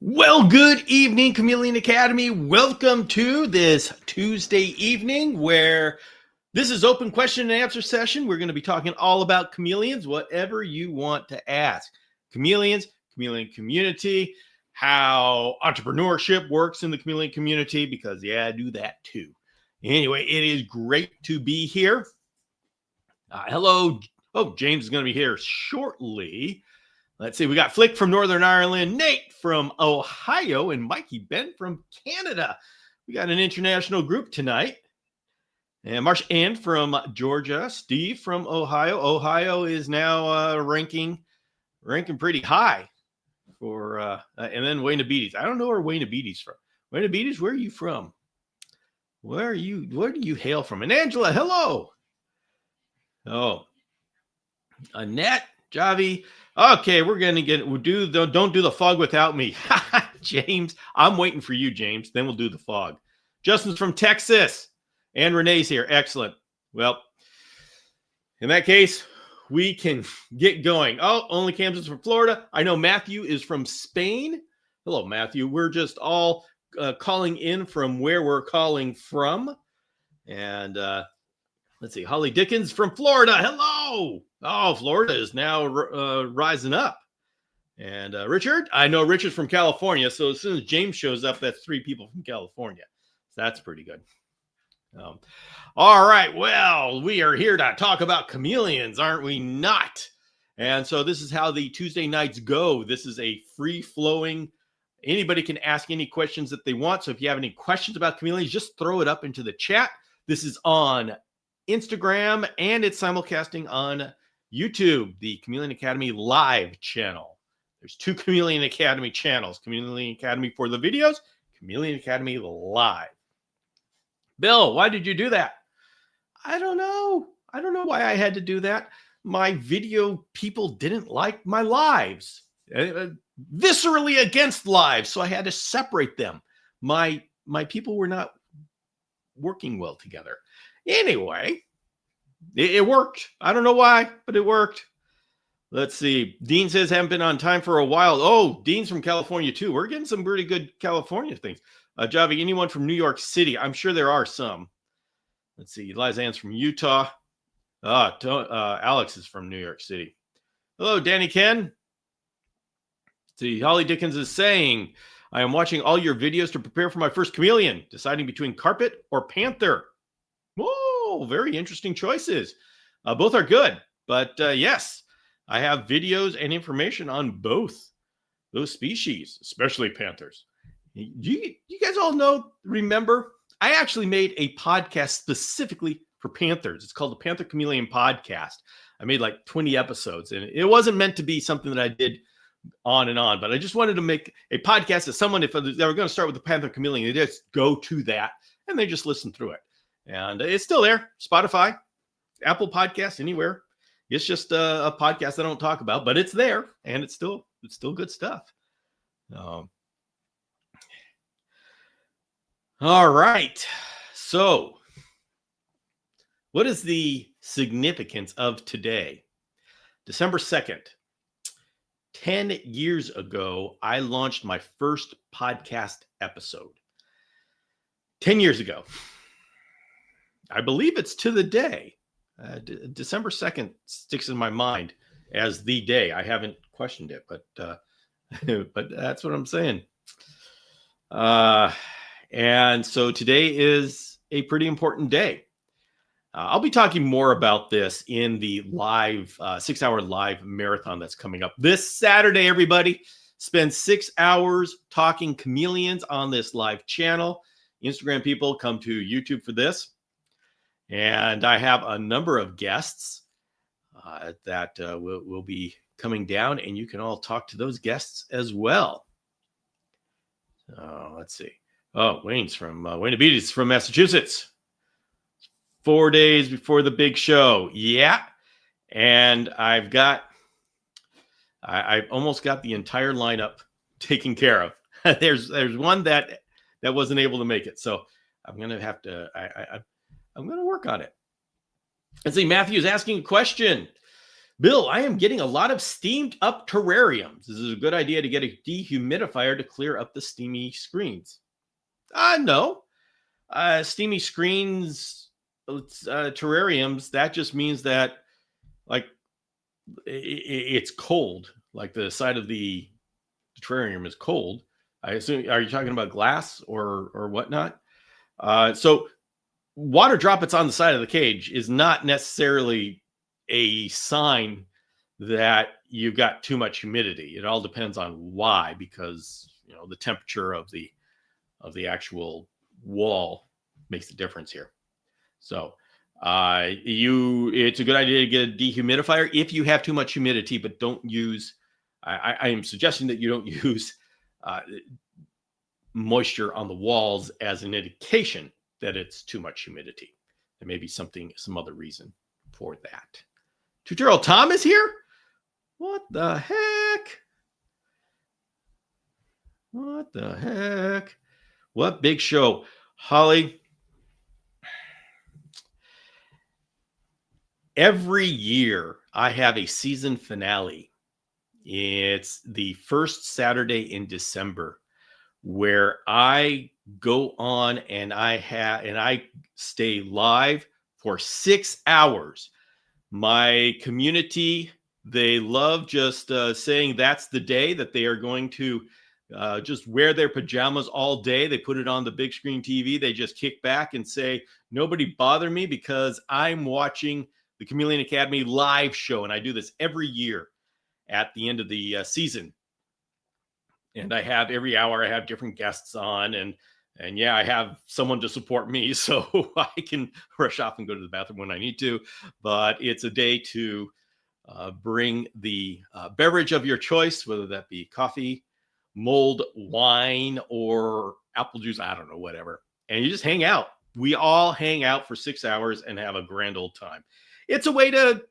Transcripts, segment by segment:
Well, good evening, Chameleon Academy. Welcome to this Tuesday evening where this is open question and answer session. We're going to be talking all about chameleons, whatever you want to ask. Chameleons, chameleon community, how entrepreneurship works in the chameleon community, because I do that too. Anyway, it is great to be here. Hello. Oh, James is going to be here shortly. Let's see. We got Flick from Northern Ireland, Nate from Ohio, and Mikey Ben from Canada. We got an international group tonight. And Marsh Ann from Georgia, Steve from Ohio. Ohio is now ranking pretty high for, and then Wayne Abetes. I don't know where Wayne Abetes from. Wayne Abetes, where are you from? Where do you hail from? And Angela, hello. Oh, Annette, Javi. Okay, we're going to don't do the fog without me. James, I'm waiting for you, James. Then we'll do the fog. Justin's from Texas. And Renee's here. Excellent. Well, in that case, we can get going. Oh, only Kansas from Florida. I know Matthew is from Spain. Hello, Matthew. We're just all calling in from where we're calling from. And let's see. Holly Dickens from Florida. Hello. Oh, Florida is now rising up. And Richard, I know Richard's from California. So as soon as James shows up, that's 3 people from California. So that's pretty good. All right. Well, we are here to talk about chameleons, aren't we not? And so this is how the Tuesday nights go. This is a free-flowing. Anybody can ask any questions that they want. So if you have any questions about chameleons, just throw it up into the chat. This is on Instagram, and it's simulcasting on YouTube, the Chameleon Academy live channel. There's 2 Chameleon Academy channels, Chameleon Academy for the videos, Chameleon Academy live. Bill, why did you do that? I don't know. I don't know why I had to do that. My video people didn't like my lives. Viscerally against lives, so I had to separate them. My people were not working well together. Anyway, it worked. I don't know why, but it worked. Let's see. Dean says, haven't been on time for a while. Oh, Dean's from California, too. We're getting some pretty good California things. Javi, anyone from New York City? I'm sure there are some. Let's see. Lizanne's from Utah. Alex is from New York City. Hello, Danny Ken. Let's see. Holly Dickens is saying, I am watching all your videos to prepare for my first chameleon, deciding between carpet or panther. Whoa, very interesting choices. Both are good, but yes, I have videos and information on both those species, especially panthers. You guys all remember, I actually made a podcast specifically for panthers. It's called the Panther Chameleon Podcast. I made like 20 episodes, and it wasn't meant to be something that I did on and on, but I just wanted to make a podcast that someone, if they were going to start with the Panther Chameleon, they just go to that and they just listen through it. And it's still there. Spotify, Apple Podcasts, anywhere. It's just a podcast I don't talk about, but it's there, and it's still good stuff. All right. So, what is the significance of today? December 2nd. 10 years ago, I launched my first podcast episode. 10 years ago. I believe it's to the day. December 2nd sticks in my mind as the day. I haven't questioned it, but that's what I'm saying. And so today is a pretty important day. I'll be talking more about this in the live 6-hour live marathon that's coming up this Saturday. Everybody spend 6 hours talking chameleons on this live channel. Instagram people, come to YouTube for this. And I have a number of guests that will be coming down, and you can all talk to those guests as well. Let's see. Oh, Wayne Abetes from Massachusetts. 4 days before the big show. Yeah. And I've almost got the entire lineup taken care of. There's one that wasn't able to make it. So I'm going to have to, I'm going to work on it. Let's see. Matthew's asking a question. Bill, I am getting a lot of steamed up terrariums. This is a good idea to get a dehumidifier to clear up the steamy screens. No. Steamy screens, terrariums, that just means that, like, it's cold. Like the side of the terrarium is cold. I assume, are you talking about glass or whatnot? So water droplets on the side of the cage is not necessarily a sign that you've got too much humidity. It all depends on why, because the temperature of the actual wall makes the difference here. So it's a good idea to get a dehumidifier if you have too much humidity, but don't use. I am suggesting that you don't use moisture on the walls as an indication that it's too much humidity. There may be some other reason for that. Tutorial Tom is here. What the heck? What the heck? What big show? Holly, every year I have a season finale. It's the first Saturday in December, where I go on and I stay live for 6 hours. My community, they love just saying that's the day that they are going to just wear their pajamas all day. They put it on the big screen TV. They just kick back and say, nobody bother me because I'm watching the Chameleon Academy live show. And I do this every year at the end of the season. And I have every hour, I have different guests on, and yeah, I have someone to support me, so I can rush off and go to the bathroom when I need to. But it's a day to bring the beverage of your choice, whether that be coffee, mulled wine, or apple juice, I don't know, whatever. And you just hang out. We all hang out for 6 hours and have a grand old time. It's a way to,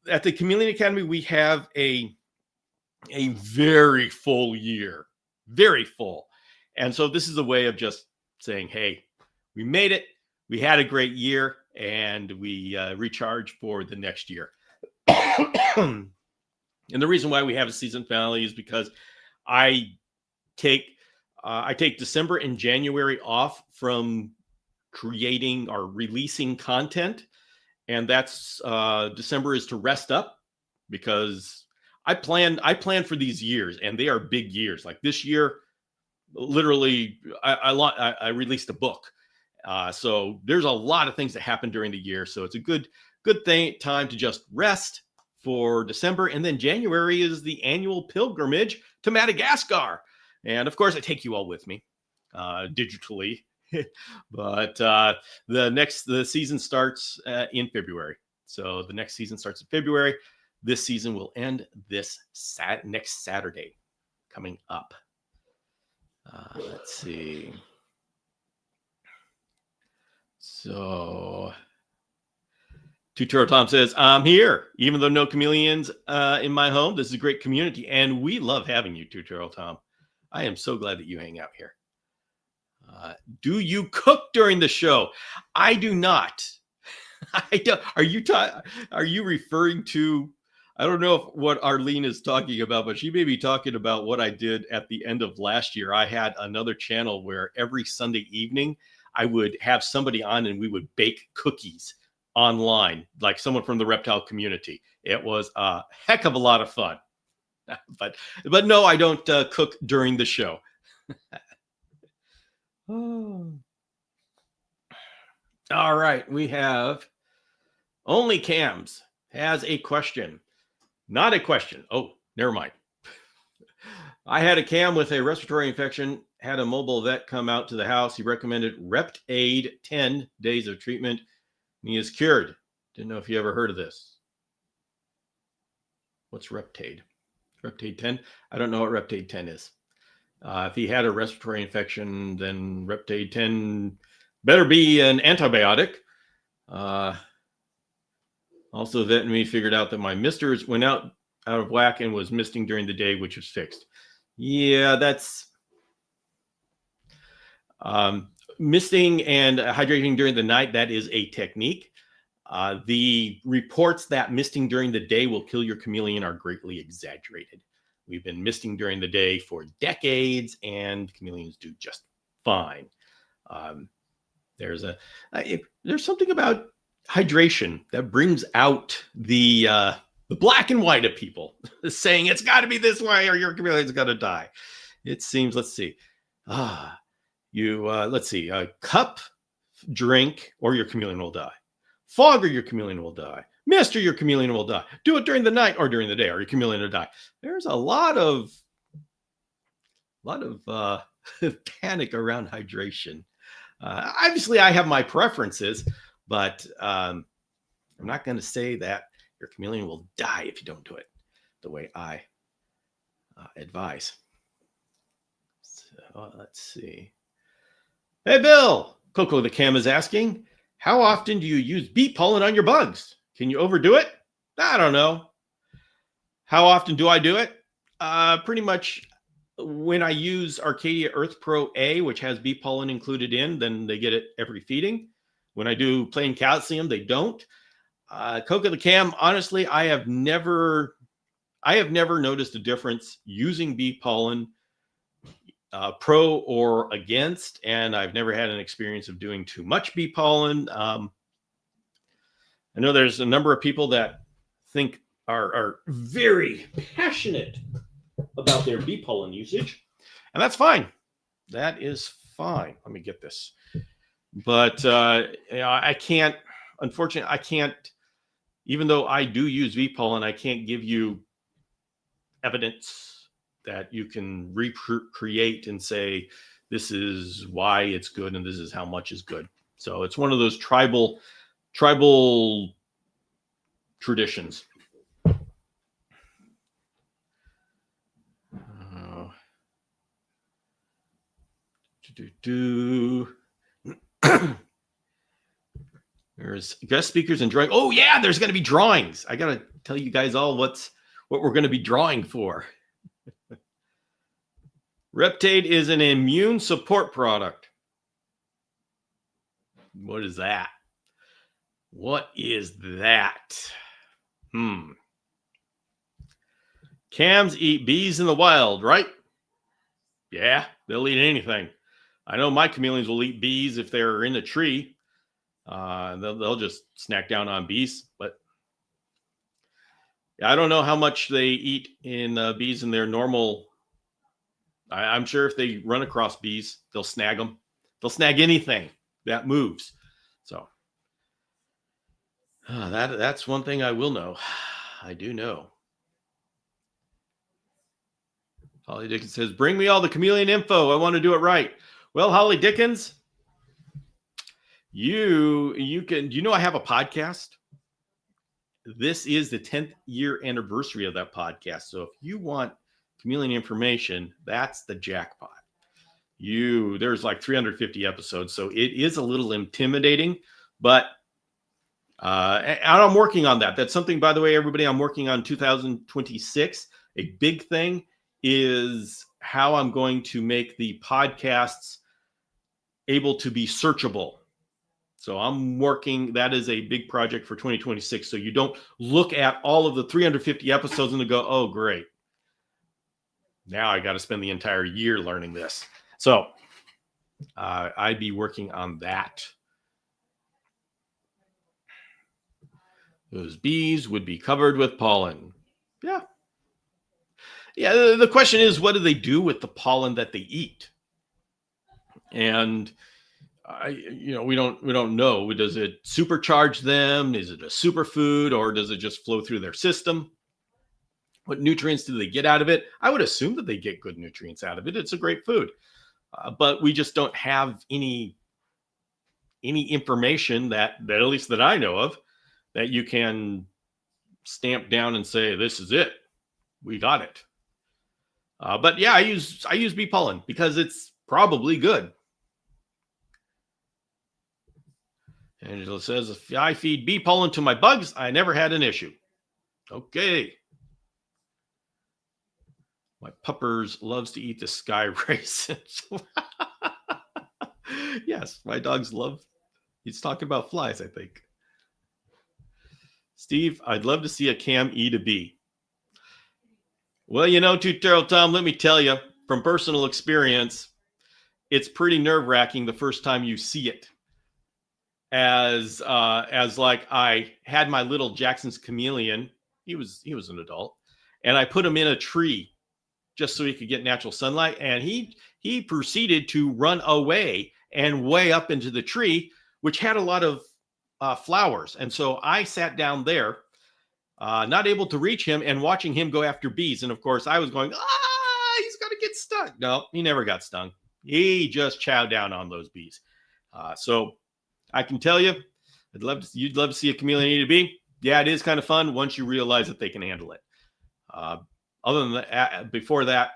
at the Chameleon Academy, we have a very full year, very full. And so this is a way of just saying, hey, we made it. We had a great year, and we recharge for the next year. And the reason why we have a season finale is because I take December and January off from creating or releasing content. And that's December is to rest up, because I plan for these years, and they are big years. Like this year, literally, I released a book. So there's a lot of things that happen during the year. So it's a good time to just rest for December. And then January is the annual pilgrimage to Madagascar. And of course, I take you all with me digitally. But the season starts in February. So the next season starts in February. This season will end this next Saturday coming up. Let's see. So Tutorial Tom says, I'm here, even though no chameleons in my home. This is a great community, and we love having you, Tutorial Tom. I am so glad that you hang out here. Do you cook during the show? I do not. I don't. Are you referring to? I don't know what Arlene is talking about, but she may be talking about what I did at the end of last year. I had another channel where every Sunday evening I would have somebody on and we would bake cookies online, like someone from the reptile community. It was a heck of a lot of fun. But no, I don't cook during the show. Oh. All right, we have Only Cams has a question. Not a question. Oh, never mind. I had a cam with a respiratory infection, had a mobile vet come out to the house. He recommended Reptaid 10 days of treatment, and he is cured. Didn't know if you ever heard of this. What's Reptaid? Reptaid 10? I don't know what Reptaid 10 is. If he had a respiratory infection, then Reptaid 10 better be an antibiotic. Also, vet and me figured out that my misters went out of whack and was misting during the day, which was fixed. Yeah, that's misting and hydrating during the night. That is a technique. The reports that misting during the day will kill your chameleon are greatly exaggerated. We've been misting during the day for decades, and chameleons do just fine. There's something about hydration that brings out the black and white of people, saying it's got to be this way or your chameleon's going to die. It seems. Let's see. Let's see. Cup, drink, or your chameleon will die. Fog, or your chameleon will die. Mist, or your chameleon will die. Do it during the night or during the day, or your chameleon will die. There's a lot of panic around hydration. Obviously, I have my preferences, but I'm not going to say that your chameleon will die if you don't do it the way I advise. So let's see. Hey, Bill. Coco the Cam is asking, how often do you use bee pollen on your bugs? Can you overdo it? I don't know. How often do I do it? Pretty much when I use Arcadia Earth Pro A, which has bee pollen included in, then they get it every feeding. When I do plain calcium, they don't. Coco the Cam, honestly, I have never noticed a difference using bee pollen, pro or against, and I've never had an experience of doing too much bee pollen. I know there's a number of people that think are very passionate about their bee pollen usage, and that's fine. That is fine. Let me get this. But I can't, unfortunately, I can't, even though I do use bee pollen, I can't give you evidence that you can recreate and say, this is why it's good and this is how much is good. So it's one of those tribal traditions. There's guest speakers and drawing. Oh yeah, there's going to be drawings. I got to tell you guys all what we're going to be drawing for. Reptade is an immune support product. What is that? What is that? Cams eat bees in the wild, right? Yeah, they'll eat anything. I know my chameleons will eat bees if they're in a tree. They'll just snack down on bees, but I don't know how much they eat in bees in their normal. I'm sure if they run across bees, they'll snag them. They'll snag anything that moves. So that's one thing I will know. I do know. Holly Dickens says, bring me all the chameleon info. I want to do it right. Well, Holly Dickens, you can, I have a podcast. This is the 10th year anniversary of that podcast. So if you want chameleon information, that's the jackpot. There's like 350 episodes, so it is a little intimidating, but and I'm working on that. That's something, by the way, everybody, I'm working on 2026. A big thing is how I'm going to make the podcasts able to be searchable. So I'm working, that is a big project for 2026. So you don't look at all of the 350 episodes and go, oh, great. Now I got to spend the entire year learning this. So I'd be working on that. Those bees would be covered with pollen. Yeah. Yeah. The question is, what do they do with the pollen that they eat? And we don't know. Does it supercharge them? Is it a superfood, or does it just flow through their system? What nutrients do they get out of it? I would assume that they get good nutrients out of it. It's a great food, but we just don't have any information that at least that I know of that you can stamp down and say, this is it. We got it. But yeah, I use bee pollen because it's probably good. Angela says, if I feed bee pollen to my bugs, I never had an issue. Okay. My puppers loves to eat the sky raisins. Yes, my dogs love. He's talking about flies, I think. Steve, I'd love to see a cam E to B. Well, Tutorial Tom, let me tell you from personal experience, it's pretty nerve-wracking the first time you see it. As like I had my little Jackson's chameleon. He was an adult, and I put him in a tree just so he could get natural sunlight, and he proceeded to run away and way up into the tree, which had a lot of flowers. And so I sat down there, not able to reach him, and watching him go after bees. And of course, I was going, he's going to get stung. No, he never got stung. He just chowed down on those bees. So I can tell you, you'd love to see a chameleon E to B. Yeah, it is kind of fun once you realize that they can handle it. Other than that, before that,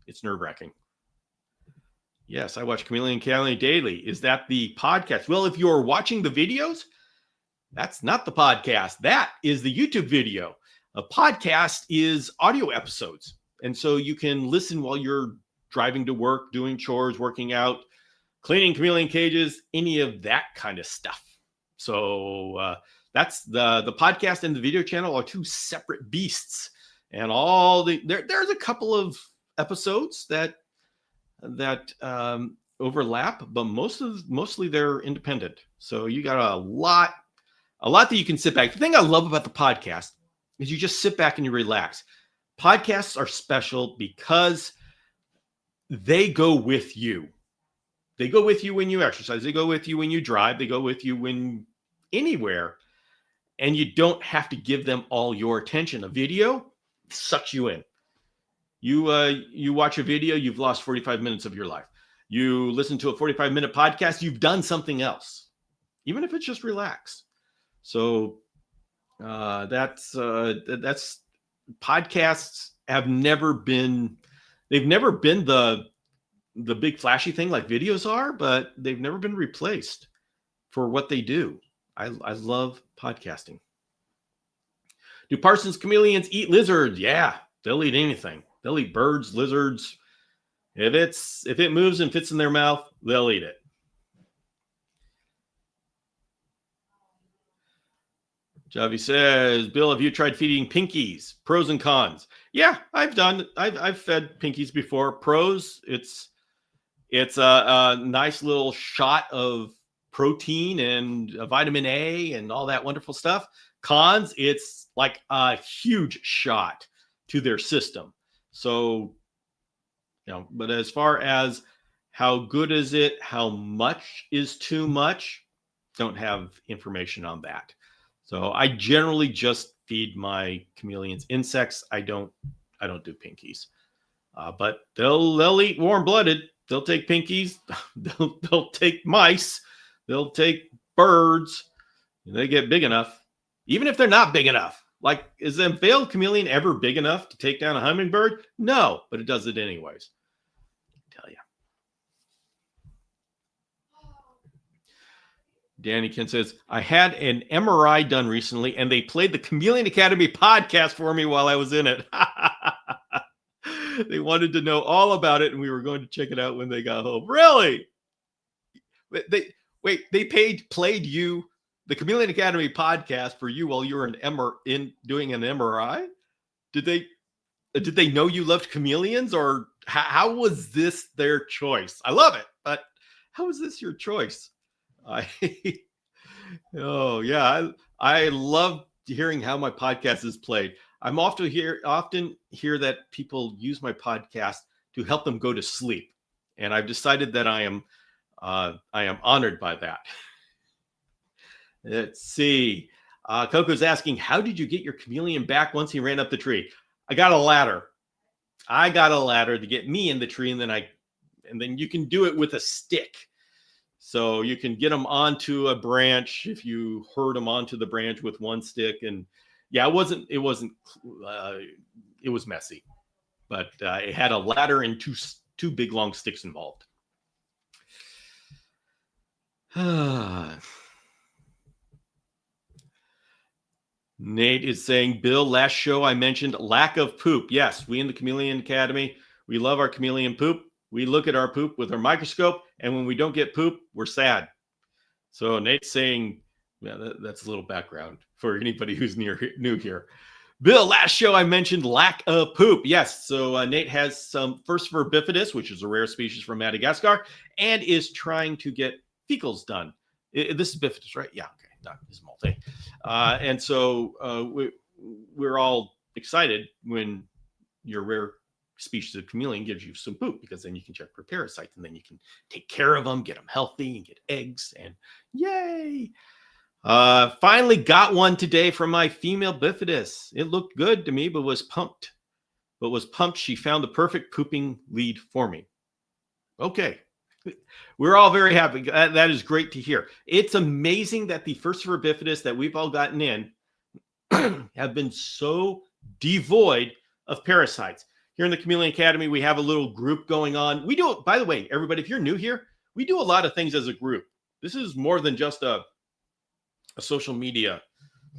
it's nerve-wracking. Yes, I watch Chameleon Academy daily. Is that the podcast? Well, if you're watching the videos, that's not the podcast. That is the YouTube video. A podcast is audio episodes. And so you can listen while you're driving to work, doing chores, working out, cleaning chameleon cages, any of that kind of stuff. So that's the podcast and the video channel are two separate beasts. And there's a couple of episodes that overlap, but mostly they're independent. So you got a lot that you can sit back. The thing I love about the podcast is you just sit back and you relax. Podcasts are special because they go with you. They go with you when you exercise. They go with you when you drive. They go with you when anywhere. And you don't have to give them all your attention. A video sucks you in. You watch a video, you've lost 45 minutes of your life. You listen to a 45-minute podcast, you've done something else, even if it's just relax. So that's podcasts have never been. They've never been the big flashy thing like videos are, but they've never been replaced for what they do. I love podcasting. Do Parsons chameleons eat lizards? Yeah, they'll eat anything. They'll eat birds, lizards. If it moves and fits in their mouth, they'll eat it. Javi says, Bill, have you tried feeding pinkies? Pros and cons. Yeah, I've fed pinkies before. Pros, it's a nice little shot of protein and vitamin A and all that wonderful stuff. Cons, it's like a huge shot to their system. So, but as far as how good is it, how much is too much, don't have information on that. So I generally just feed my chameleons insects. I don't do pinkies, but they'll eat warm-blooded. They'll take pinkies. They'll take mice. They'll take birds. They get big enough, even if they're not big enough. Like, is a veiled chameleon ever big enough to take down a hummingbird? No, but it does it anyways. I tell you. Danny Ken says, I had an MRI done recently, and they played the Chameleon Academy podcast for me while I was in it. They wanted to know all about it, and we were going to check it out when they got home. Really? They played you the Chameleon Academy podcast for you while you were doing an MRI? Did they know you loved chameleons, or how was this their choice? I love it, but how was this your choice? Oh yeah, I love hearing how my podcast is played. I'm often hear that people use my podcast to help them go to sleep, and I've decided that I am honored by that. Let's see. Coco's asking, how did you get your chameleon back once he ran up the tree? I got a ladder. To get me in the tree, and then you can do it with a stick. So you can get them onto a branch if you herd them onto the branch with one stick. And yeah, it was messy, but it had a ladder and two big long sticks involved. Nate is saying, Bill, last show I mentioned lack of poop. Yes, we in the Chameleon Academy, we love our chameleon poop. We look at our poop with our microscope, and when we don't get poop, we're sad. So Nate's saying Yeah, that's a little background for anybody who's new here. Bill, last show I mentioned lack of poop. Yes, so Nate has some First bifidus, which is a rare species from Madagascar, and is trying to get fecals done. This is bifidus, right? Yeah, okay, not this multi. And so we're all excited when your rare species of chameleon gives you some poop, because then you can check for parasites, and then you can take care of them, get them healthy, and get eggs, and yay! Finally got one today from my female bifidus. It looked good to me, but was pumped. She found the perfect pooping lead for me. Okay. We're all very happy. That is great to hear. It's amazing that the first bifidus that we've all gotten in have been so devoid of parasites. Here in the Chameleon Academy, we have a little group going on. We do, by the way, everybody, if you're new here, we do a lot of things as a group. This is more than just a social media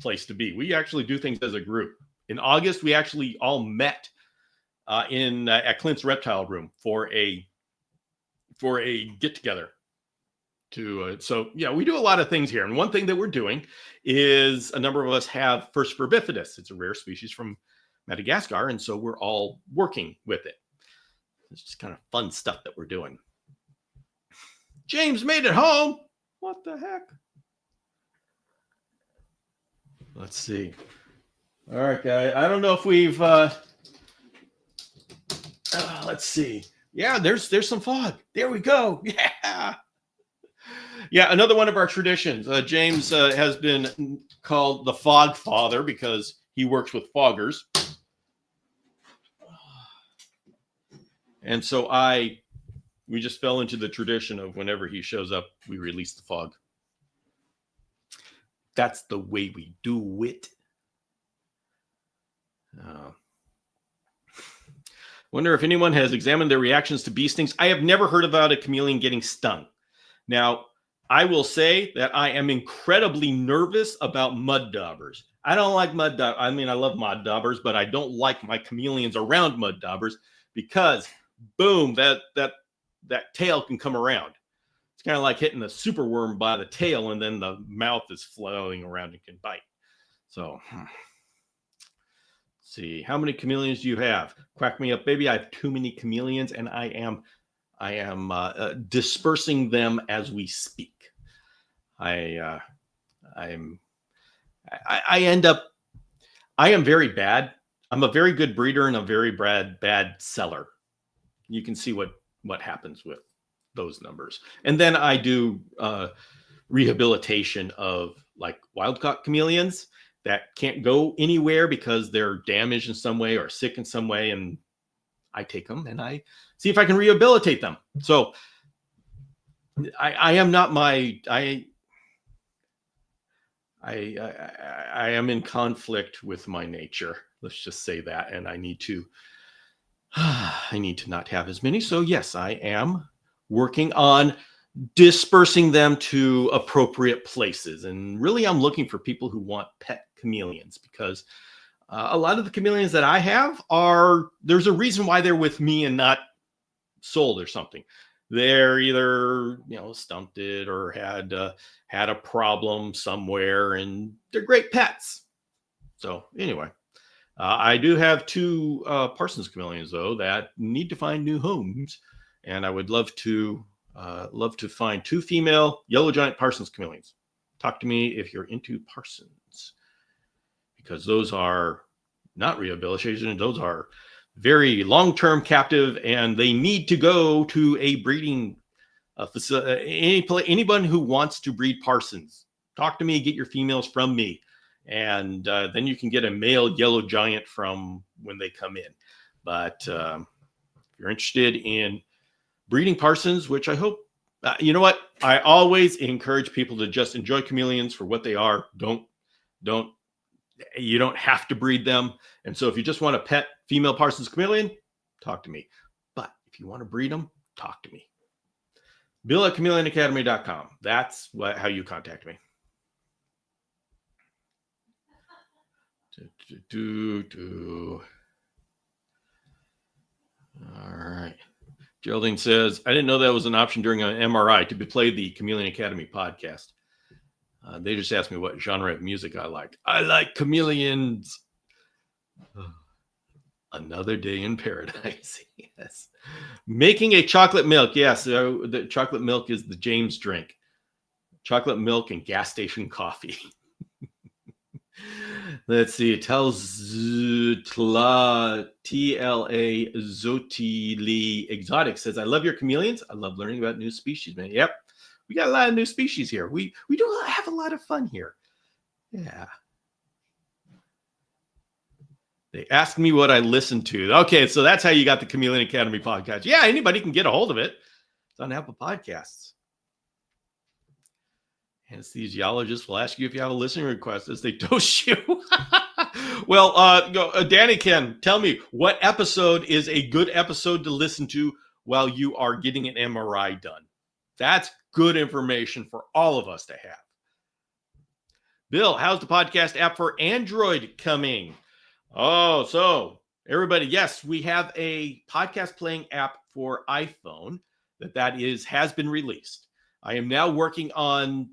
place to be. We actually do things as a group. In August, we actually all met at Clint's Reptile Room for a get together. So yeah, we do a lot of things here. And one thing that we're doing is a number of us have First bifidus. It's a rare species from Madagascar, and so we're all working with it. It's just kind of fun stuff that we're doing. James made it home. What the heck? Let's see. All right, guys. I don't know if we've. Let's see. Yeah, there's some fog. There we go. Yeah. Another one of our traditions. James has been called the Fog Father because he works with foggers, and so we just fell into the tradition of whenever he shows up, we release the fog. That's the way we do it. Wonder if anyone has examined their reactions to bee stings. I have never heard about a chameleon getting stung. Now, I will say that I am incredibly nervous about mud daubers. I don't like mud daubers. I mean, I love mud daubers, but I don't like my chameleons around mud daubers because, boom, that tail can come around. It's kind of like hitting a superworm by the tail, and then the mouth is flailing around and can bite. So, let's see. How many chameleons do you have? Quack me up, baby. I have too many chameleons, and I am dispersing them as we speak. I am very bad. I'm a very good breeder and a very bad seller. You can see what happens with those numbers. And then I do rehabilitation of like wild-caught chameleons that can't go anywhere because they're damaged in some way or sick in some way, and I take them and I see if I can rehabilitate them. So I am not my I am in conflict with my nature. Let's just say that, and I need to not have as many. So yes, I am working on dispersing them to appropriate places. And really, I'm looking for people who want pet chameleons, because a lot of the chameleons that I have there's a reason why they're with me and not sold or something. They're either, stunted or had a problem somewhere, and they're great pets. So anyway, I do have two Parsons chameleons, though, that need to find new homes. And I would love to find two female yellow giant Parsons chameleons. Talk to me if you're into Parsons, because those are not rehabilitation. Those are very long-term captive, and they need to go to a breeding facility. Anyone who wants to breed Parsons, talk to me. Get your females from me, and then you can get a male yellow giant from when they come in. But if you're interested in breeding Parsons, which I hope, you know what? I always encourage people to just enjoy chameleons for what they are. You don't have to breed them. And so if you just want a pet female Parsons chameleon, talk to me. But if you want to breed them, talk to me. Bill@ChameleonAcademy.com. That's how you contact me. All right. Geraldine says, I didn't know that was an option during an MRI to play the Chameleon Academy podcast. They just asked me what genre of music I like. I like Chameleons. Another Day in Paradise. Yes. Making a chocolate milk. Yes. The chocolate milk is the James drink. Chocolate milk and gas station coffee. Let's see. TLA Zotili Exotic says, I love your chameleons. I love learning about new species, man. Yep. We got a lot of new species here. We do have a lot of fun here. Yeah. They asked me what I listened to. Okay, so that's how you got the Chameleon Academy podcast. Yeah, anybody can get a hold of it. It's on Apple Podcasts. Anesthesiologists will ask you if you have a listening request as they dose you. Well, Danny Ken, tell me, what episode is a good episode to listen to while you are getting an MRI done? That's good information for all of us to have. Bill, how's the podcast app for Android coming? Oh, so everybody, yes, we have a podcast playing app for iPhone has been released. I am now working on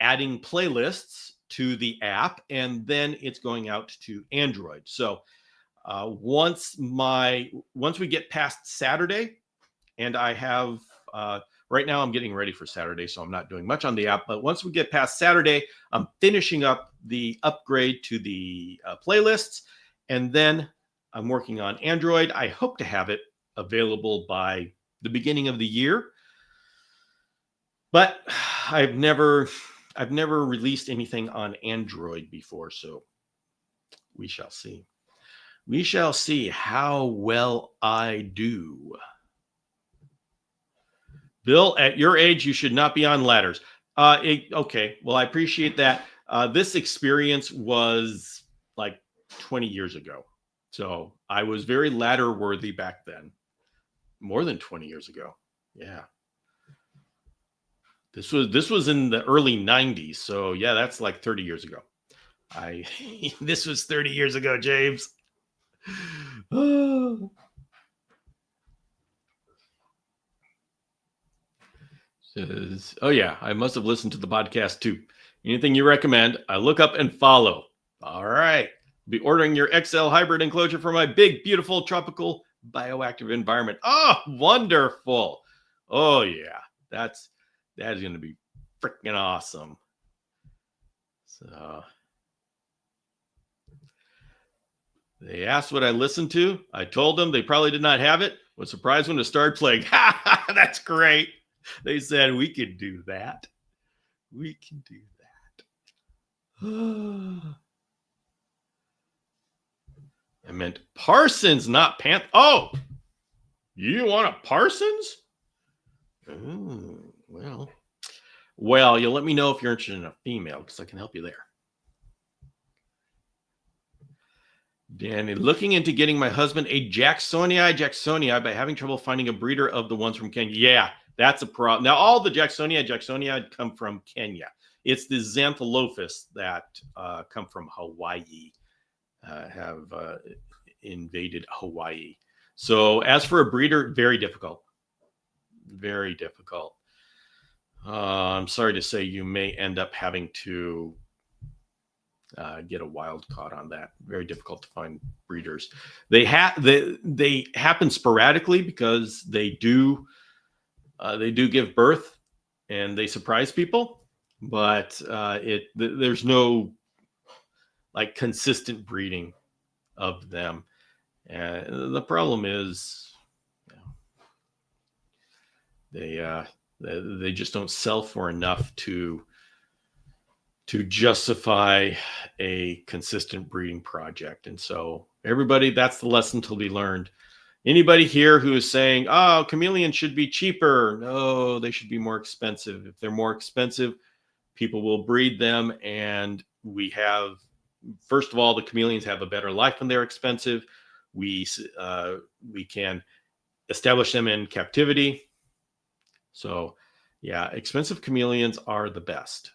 adding playlists to the app, and then it's going out to Android. So once we get past Saturday, and I have right now I'm getting ready for Saturday, so I'm not doing much on the app. But once we get past Saturday, I'm finishing up the upgrade to the playlists, and then I'm working on Android. I hope to have it available by the beginning of the year. But I've never released anything on Android before, so we shall see. We shall see how well I do. Bill, at your age, you should not be on ladders. Okay, well, I appreciate that. This experience was like 20 years ago. So I was very ladder worthy back then. More than 20 years ago. Yeah. This was in the early 90s. So yeah, that's like 30 years ago. This was 30 years ago, James. Oh. Says, oh yeah, I must have listened to the podcast too. Anything you recommend, I look up and follow. All right. Be ordering your XL hybrid enclosure for my big, beautiful, tropical, bioactive environment. Oh, wonderful. Oh yeah. That is going to be freaking awesome. So they asked what I listened to. I told them they probably did not have it. Was surprised when it started playing. That's great. They said we could do that. We can do that. I meant Parsons, not Panther. Oh, you want a Parsons? Oh, well, you'll let me know if you're interested in a female because I can help you there. Danny, looking into getting my husband a Jacksonii by having trouble finding a breeder of the ones from Kenya. Yeah, that's a problem. Now, all the Jacksonii come from Kenya. It's the Xantholophus that come from Hawaii, have invaded Hawaii. So as for a breeder, very difficult. Very difficult. I'm sorry to say you may end up having to get a wild caught on that. Very difficult to find breeders. They happen sporadically because they do give birth and they surprise people, but there's no like consistent breeding of them. And the problem is, they just don't sell for enough to justify a consistent breeding project. And so everybody, that's the lesson to be learned. Anybody here who is saying, oh, chameleons should be cheaper? No, they should be more expensive. If they're more expensive, people will breed them. And first of all, the chameleons have a better life when they're expensive. We can establish them in captivity. So yeah, expensive chameleons are the best.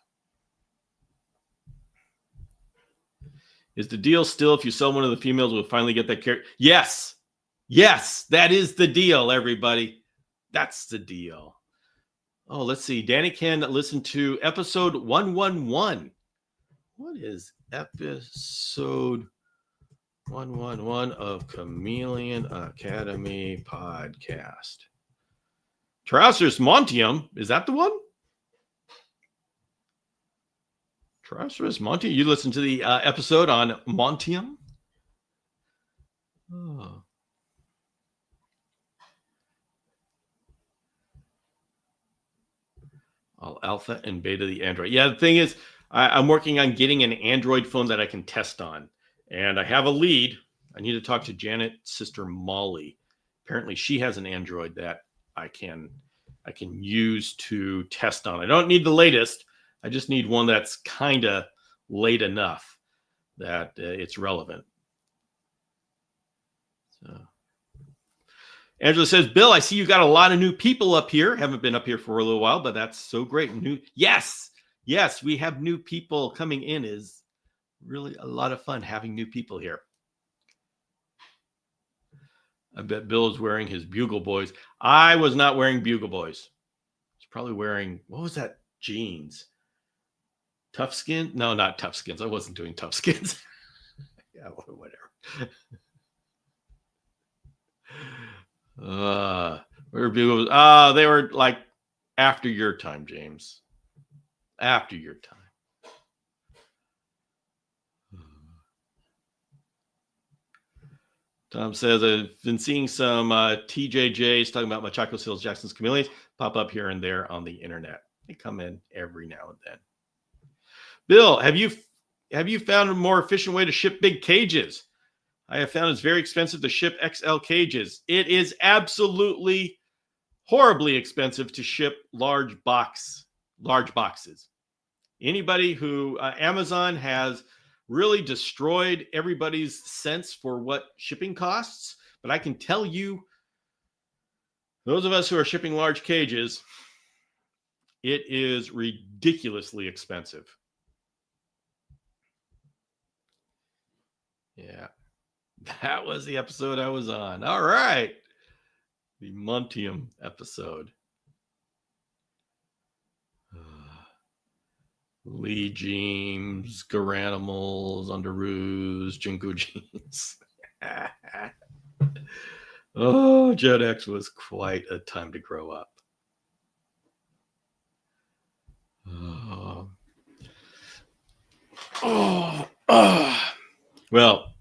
Is the deal still if you sell one of the females, we'll finally get that character? Yes. Yes, that is the deal, everybody. That's the deal. Oh, let's see. Danny can listen to episode 111. What is episode 111 of Chameleon Academy podcast? Trousers Montium. Is that the one? Trousers Montium. You listen to the episode on Montium? Oh. All alpha and beta the Android. Yeah, the thing is, I'm working on getting an Android phone that I can test on. And I have a lead. I need to talk to Janet's sister Molly. Apparently she has an Android that I can use to test on. I don't need the latest. I just need one that's kind of late enough that it's relevant. So Angela says, Bill, I see you got a lot of new people up here. Haven't been up here for a little while, but that's so great. Yes, we have new people coming in. Is really a lot of fun having new people here. I bet Bill is wearing his Bugle Boys. I was not wearing Bugle Boys. I was probably wearing, what was that? Jeans. Tough Skin? No, not Tough Skins. I wasn't doing Tough Skins. Yeah, whatever. Where were Bugle Boys? They were like after your time, James. After your time. Tom says, I've been seeing some TJJs talking about Machaco Hills Jackson's Chameleons pop up here and there on the internet. They come in every now and then. Bill, have you found a more efficient way to ship big cages? I have found it's very expensive to ship XL cages. It is absolutely horribly expensive to ship large boxes. Anybody who Amazon has really destroyed everybody's sense for what shipping costs. But I can tell you, those of us who are shipping large cages, it is ridiculously expensive. Yeah, that was the episode I was on. All right. The Montium episode. Lee Jeans, Garanimals, Underoos, Jinko Jeans. Oh, Gen X was quite a time to grow up. Well,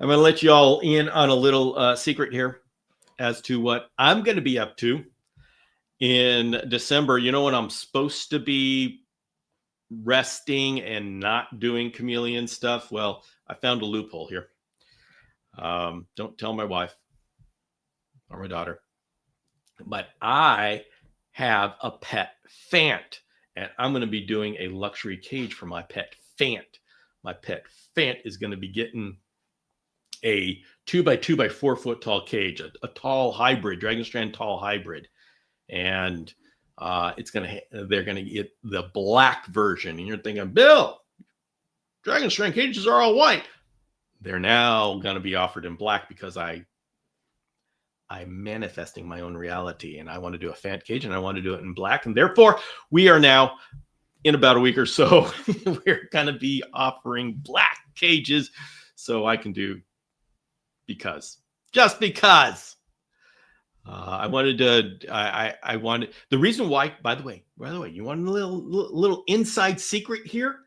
I'm going to let you all in on a little secret here as to what I'm going to be up to in December. You know when I'm supposed to be resting and not doing chameleon stuff? Well, I found a loophole here. Don't tell my wife or my daughter, but I have a pet Fant, and I'm going to be doing a luxury cage for my pet Fant. My pet Fant is going to be getting a 2x2 by 4 foot tall cage, a tall hybrid, Dragonstrand tall hybrid. And they're going to get the black version. And you're thinking, Bill, Dragonstrand cages are all white. They're now going to be offered in black because I'm manifesting my own reality, and I want to do a Fant cage, and I want to do it in black. And therefore, we are now, in about a week or so, we're going to be offering black cages so I can do just because. I wanted the reason why, by the way, you want a little inside secret here?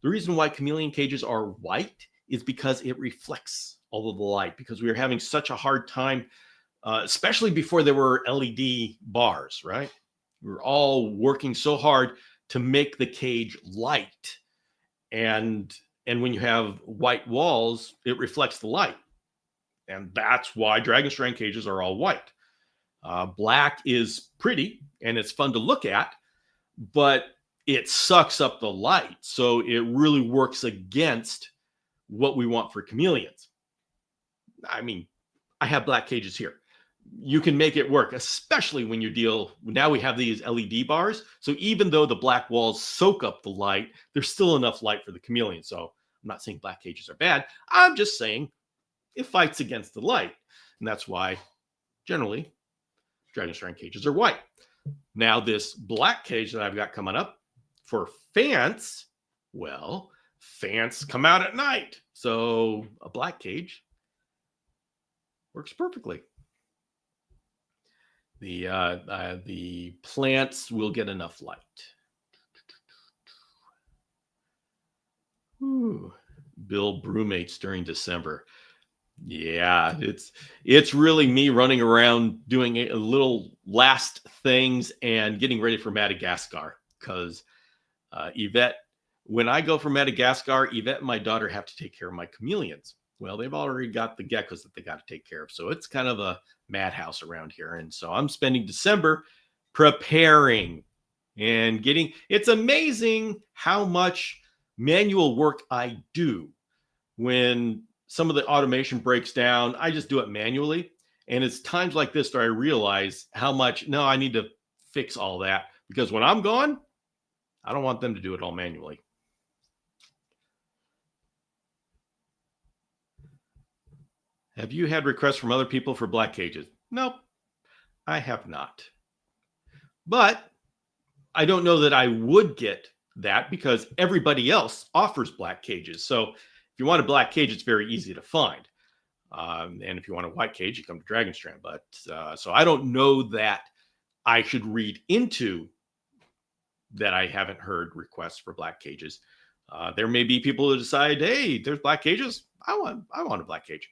The reason why chameleon cages are white is because it reflects all of the light, because we were having such a hard time, especially before there were LED bars, right? We were all working so hard to make the cage light. And when you have white walls, it reflects the light. And that's why Dragonstrand cages are all white. Black is pretty and it's fun to look at, but it sucks up the light. So it really works against what we want for chameleons. I mean, I have black cages here. You can make it work, especially when now we have these LED bars. So even though the black walls soak up the light, there's still enough light for the chameleon. So I'm not saying black cages are bad. I'm just saying it fights against the light. And that's why generally Dragonstrand cages are white. Now, this black cage that I've got coming up for fants, well, fants come out at night. So a black cage works perfectly. The plants will get enough light. Ooh, build brewmates during December. Yeah, it's really me running around doing a little last things and getting ready for Madagascar because Yvette, when I go for Madagascar, Yvette and my daughter have to take care of my chameleons. Well, they've already got the geckos that they got to take care of, so it's kind of a madhouse around here, and so I'm spending December preparing and getting. It's amazing how much manual work I do when some of the automation breaks down. I just do it manually. And it's times like this that I realize how much, no, I need to fix all that because when I'm gone, I don't want them to do it all manually. Have you had requests from other people for black cages? Nope, I have not. But I don't know that I would get that because everybody else offers black cages. So if you want a black cage, it's very easy to find. And if you want a white cage, you come to Dragonstrand. But so I don't know that I should read into that I haven't heard requests for black cages. There may be people who decide, hey, there's black cages. I want a black cage.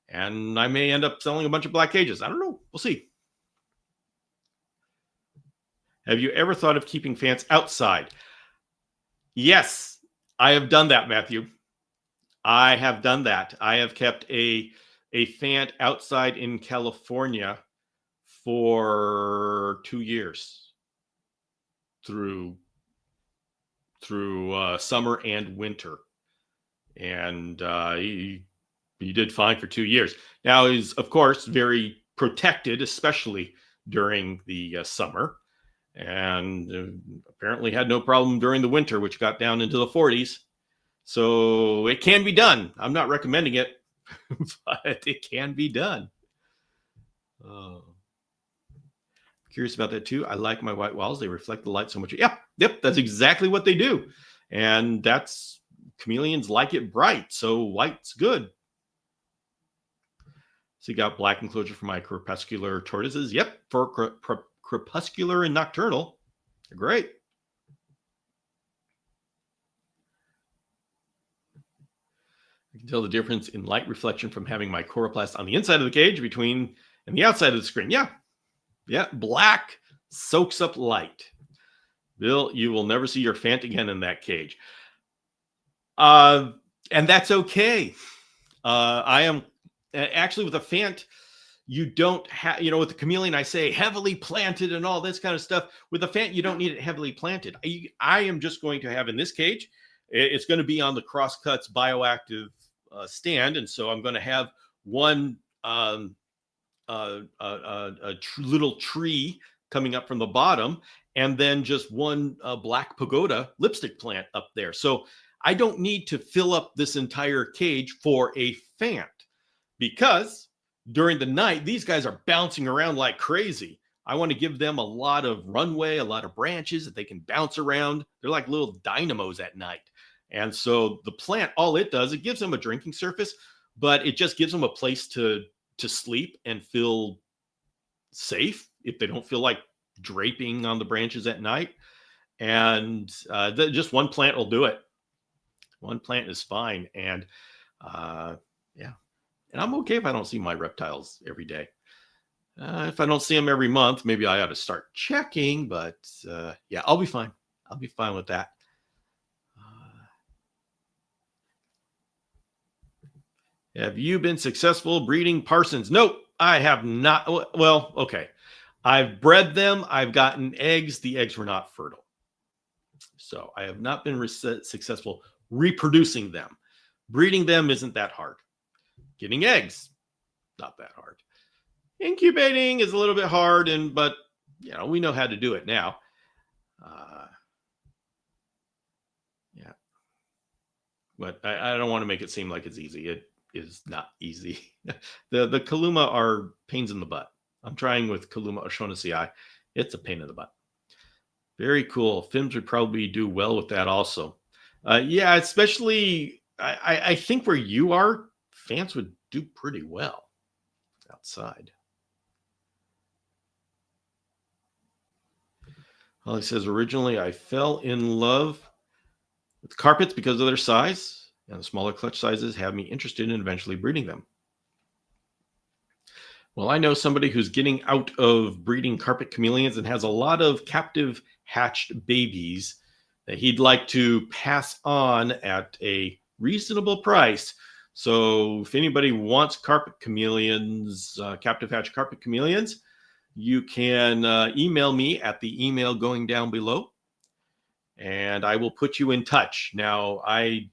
And I may end up selling a bunch of black cages. I don't know. We'll see. Have you ever thought of keeping fans outside? Yes, I have done that, Matthew. I have done that. I have kept a fan outside in California for 2 years through summer and winter, and he did fine for 2 years. Now he's of course very protected, especially during the summer, and apparently had no problem during the winter, which got down into the 40s. So it can be done. I'm not recommending it, but it can be done. Curious about that too. I like my white walls. They reflect the light so much. Yep, that's exactly what they do. And that's, chameleons like it bright, so white's good. So you got black enclosure for my crepuscular tortoises. Yep, for crepuscular and nocturnal. They're great. I can tell the difference in light reflection from having my coroplast on the inside of the cage between and the outside of the screen. Yeah, black soaks up light. Bill, you will never see your Fant again in that cage. And that's okay. I am actually with a Fant, you don't have, with the chameleon, I say heavily planted and all this kind of stuff. With the Fant, you don't need it heavily planted. I am just going to have in this cage, it's going to be on the Crosscuts bioactive stand. And so I'm going to have one little tree coming up from the bottom, and then just one black pagoda lipstick plant up there. So I don't need to fill up this entire cage for a Fant, because during the night, these guys are bouncing around like crazy. I want to give them a lot of runway, a lot of branches that they can bounce around. They're like little dynamos at night. And so the plant, all it does, it gives them a drinking surface, but it just gives them a place to sleep and feel safe if they don't feel like draping on the branches at night. And just one plant will do it. One plant is fine. And yeah. And I'm okay if I don't see my reptiles every day. If I don't see them every month, maybe I ought to start checking, but yeah, I'll be fine. I'll be fine with that. Have you been successful breeding parsons? Nope, I have not. Well, okay. I've bred them. I've gotten eggs. The eggs were not fertile. So I have not been successful reproducing them. Breeding them isn't that hard. Getting eggs, not that hard. Incubating is a little bit hard, but we know how to do it now. Yeah. But I don't want to make it seem like it's easy. It is not easy. The Kaluma are pains in the butt. I'm trying with Kaluma O'Shaughnessy. It's a pain in the butt. Very cool. Films would probably do well with that also. Yeah, especially I think where you are, fans would do pretty well outside. Holly says, originally I fell in love with carpets because of their size, and the smaller clutch sizes have me interested in eventually breeding them. Well, I know somebody who's getting out of breeding carpet chameleons and has a lot of captive hatched babies that he'd like to pass on at a reasonable price. So if anybody wants carpet chameleons, captive hatch carpet chameleons, you can email me at the email going down below, and I will put you in touch. Now, I've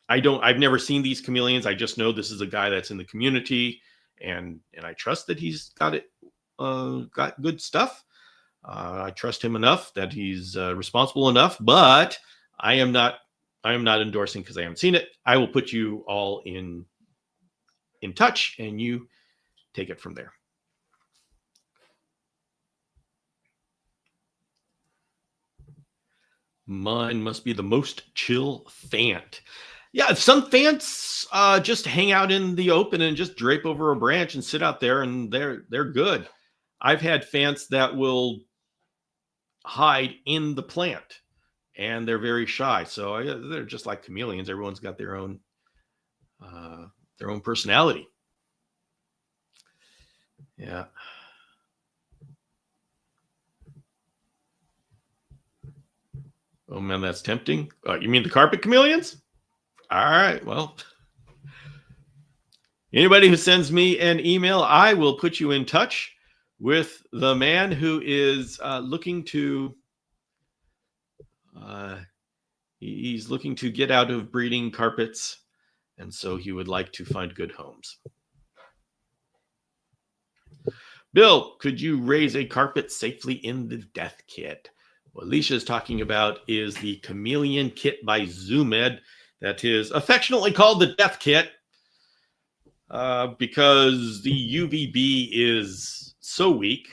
never seen these chameleons. I just know this is a guy that's in the community, and I trust that he's got good stuff. I trust him enough that he's responsible enough, but I am not endorsing because I haven't seen it. I will put you all in touch, and you take it from there. Mine must be the most chill fant. Yeah, some fants just hang out in the open and just drape over a branch and sit out there, and they're good. I've had fants that will hide in the plant, and they're very shy. So they're just like chameleons. Everyone's got their own personality. Yeah. Oh man, that's tempting. You mean the carpet chameleons? All right. Well, anybody who sends me an email, I will put you in touch with the man who is looking to. He's looking to get out of breeding carpets, and so he would like to find good homes. Bill, could you raise a carpet safely in the death kit? What Alicia is talking about is the Chameleon Kit by Zoomed, that is affectionately called the Death Kit because the UVB is so weak.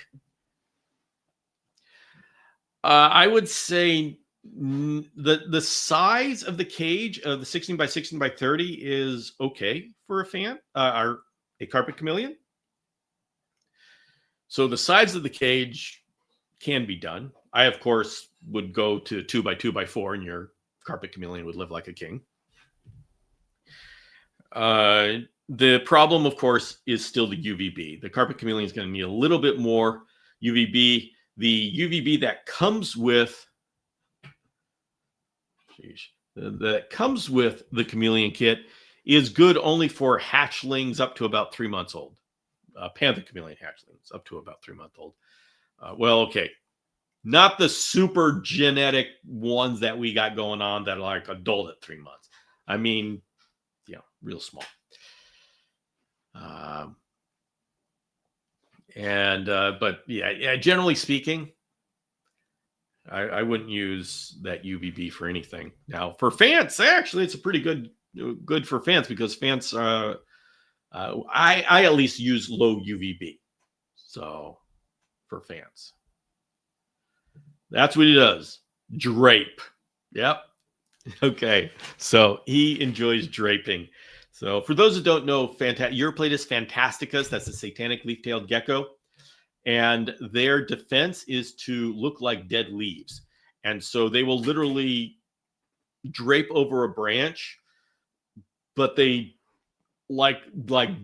I would say the size of the cage of the 16 by 16 by 30 is okay for a fan or a carpet chameleon. So the size of the cage can be done. I, of course, would go to 2 by 2 by 4, and your carpet chameleon would live like a king. The problem, of course, is still the UVB. The carpet chameleon is going to need a little bit more UVB. The UVB that comes with the Chameleon Kit is good only for hatchlings up to about 3 months old. Panther chameleon hatchlings up to about 3 months old. Well, okay. Not the super genetic ones that we got going on that are like adult at 3 months. I mean, real small. But generally speaking, I wouldn't use that UVB for anything. Now, for fans, actually, it's a pretty good for fans because fans, I at least use low UVB. So, for fans. That's what he does. Drape. Yep. Okay. So he enjoys draping. So for those that don't know, Eurypletus fantasticus, that's a satanic leaf-tailed gecko. And their defense is to look like dead leaves. And so they will literally drape over a branch, but they like